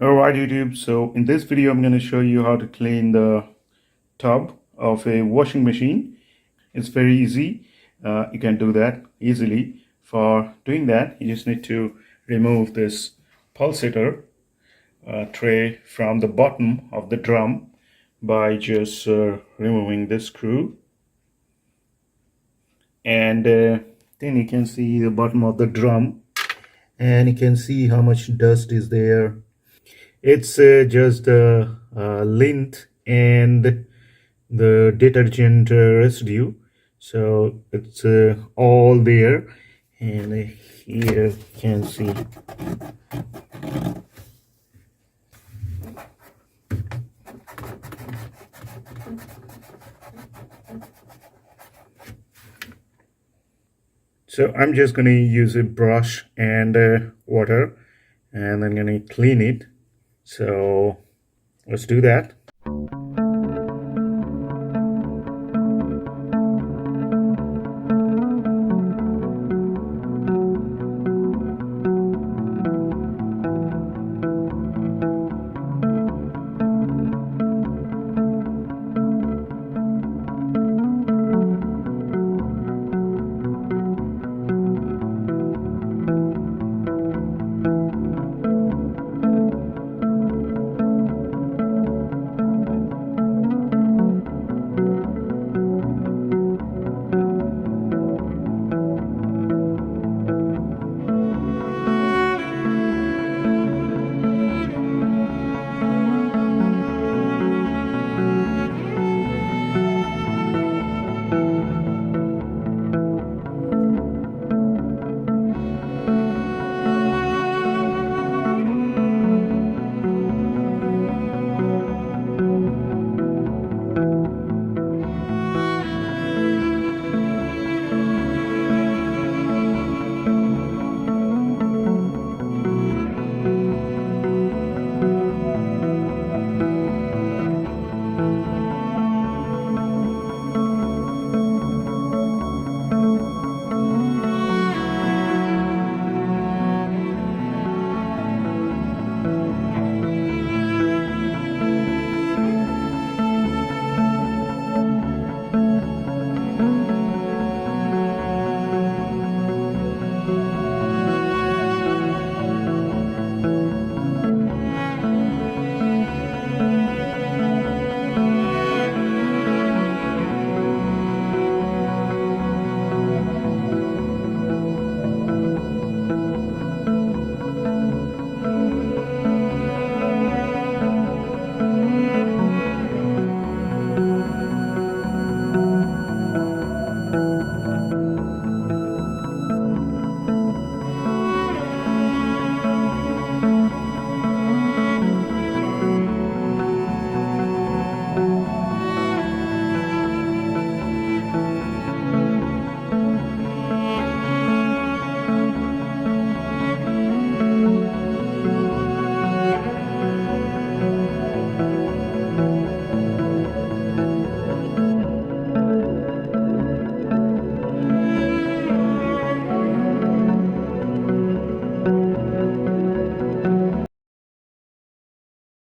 Alright YouTube, so in this video I'm going to show you how to clean the tub of a washing machine. It's very easy. You can do that easily. For doing that, you just need to remove this pulsator tray from the bottom of the drum by just removing this screw. And then you can see the bottom of the drum, and you can see how much dust is there. It's just the lint and the detergent residue, so it's all there. And here you can see. So I'm just going to use a brush and water, and I'm going to clean it. So let's do that.